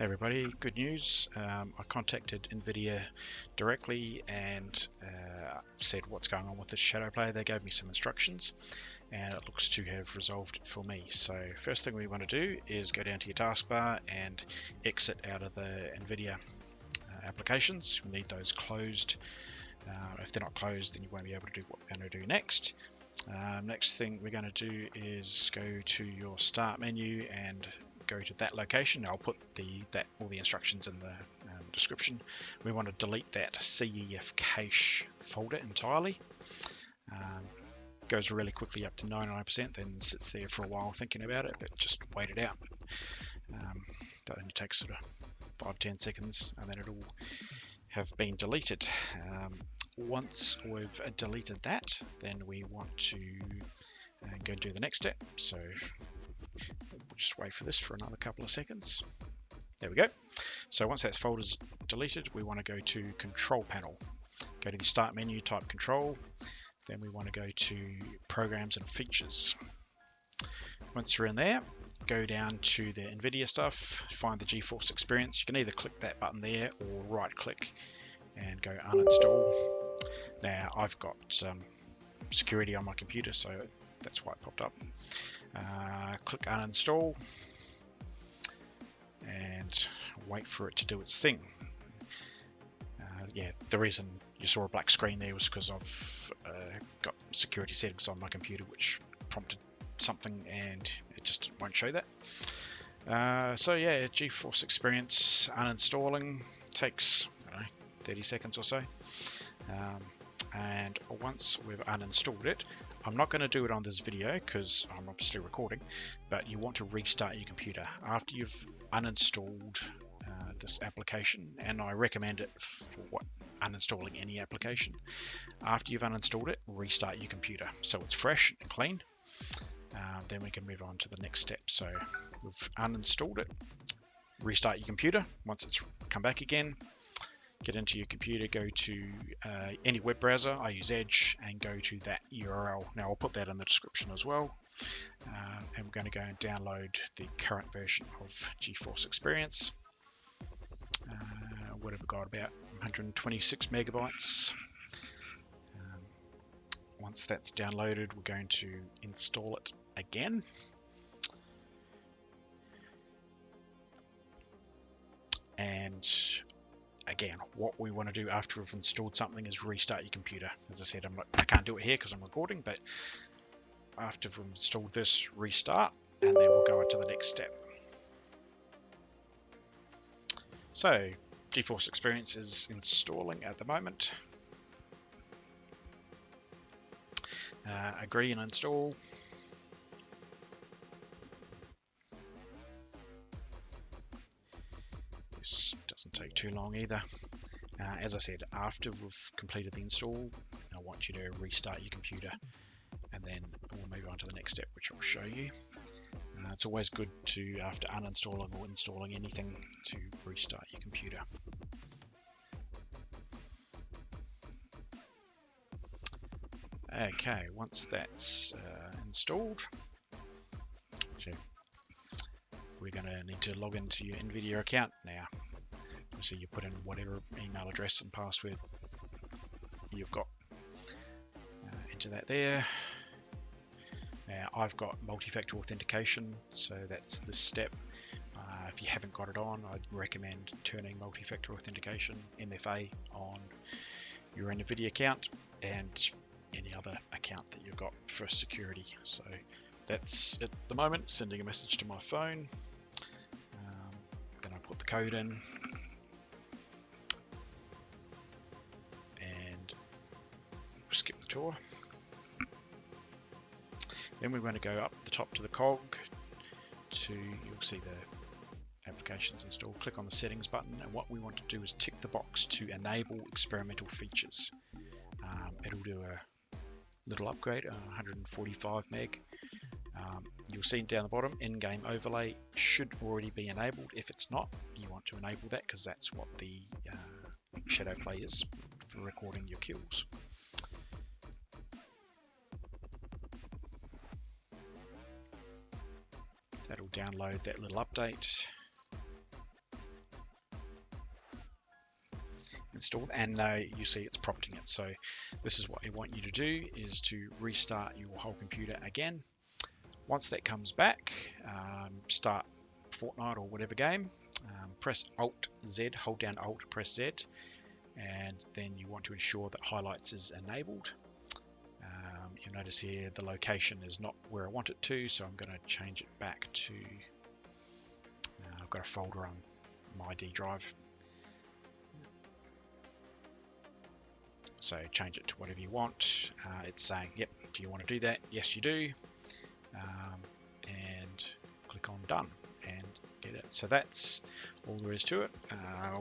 Hey everybody, good news. I contacted NVIDIA directly and said what's going on with this ShadowPlay. They gave me some instructions and it looks to have resolved it for me. So first thing we want to do is go down to your taskbar and exit out of the NVIDIA applications. We need those closed. If they're not closed, then you won't be able to do what we're going to do next. Next thing we're going to do is go to your start menu and go to that location. I'll put all the instructions in the description. We want to delete that CefCache folder entirely. Goes really quickly up to 99%, then sits there for a while thinking about it, but just wait it out. That only takes sort of 5-10 seconds and then it'll have been deleted. Once we've deleted that, then we want to go and do the next step. So we'll just wait for this for another couple of seconds. There we go. So once that folder's deleted, we want to go to Control Panel. Go to the Start menu, type Control. Then we want to go to Programs and Features. Once you're in there, go down to the NVIDIA stuff, find the GeForce Experience. You can either click that button there or right click and go Uninstall. Now I've got security on my computer, so that's why it popped up. Click Uninstall and wait for it to do its thing. Yeah, the reason you saw a black screen there was because I've got security settings on my computer which prompted something and it just won't show that. So yeah, GeForce Experience uninstalling takes, I don't know, 30 seconds or so. And once we've uninstalled it, I'm not going to do it on this video because I'm obviously recording, but you want to restart your computer after you've uninstalled this application, and I recommend it for uninstalling any application. After you've uninstalled it, restart your computer so it's fresh and clean. Then we can move on to the next step. So we've uninstalled it, restart your computer. Once it's come back again, get into your computer, go to any web browser. I use Edge, and go to that URL. Now I'll put that in the description as well. And we're going to go and download the current version of GeForce Experience. What have we got? About 126 megabytes. Once that's downloaded, we're going to install it again. And again, what we want to do after we've installed something is restart your computer. As I said, I can't do it here because I'm recording, but after we've installed this, restart, and then we'll go on to the next step. So GeForce Experience is installing at the moment. Agree and install. This doesn't take too long either. As I said, after we've completed the install, I want you to restart your computer, and then we'll move on to the next step, which I'll show you. It's always good to, after uninstalling or installing anything, to restart your computer. Okay, once that's installed, so we're going to need to log into your NVIDIA account now. So you put in whatever email address and password you've got. Enter that there. Now I've got multi-factor authentication, so that's this step. If you haven't got it on, I'd recommend turning multi-factor authentication, MFA, on your NVIDIA account and any other account that you've got for security. So that's at the moment, sending a message to my phone. Then I put the code in and skip the tour. Then we want to go up the top to the cog to, you'll see the applications installed. Click on the settings button, and what we want to do is tick the box to enable experimental features. It'll do a little upgrade, 145 meg. You'll see down the bottom, in-game overlay should already be enabled. If it's not, you want to enable that because that's what the ShadowPlay is for recording your kills. That'll download that little update. installed, and you see it's prompting it. So this is what I want you to do, is to restart your whole computer again. Once that comes back, start Fortnite or whatever game, press Alt Z, hold down Alt, press Z, and then you want to ensure that highlights is enabled. You'll notice here the location is not where I want it to, so I'm going to change it back to, I've got a folder on my D drive, so change it to whatever you want. It's saying, yep, do you want to do that? Yes, you do. And click on done and get it. So that's all there is to it.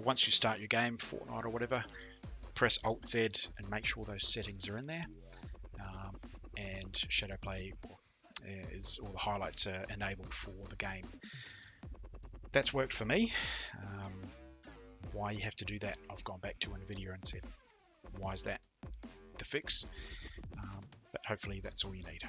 Once you start your game, Fortnite or whatever, press Alt Z and make sure those settings are in there. And ShadowPlay is all the highlights are enabled for the game. That's worked for me. Why you have to do that, I've gone back to NVIDIA and said, why is that the fix? But hopefully that's all you need.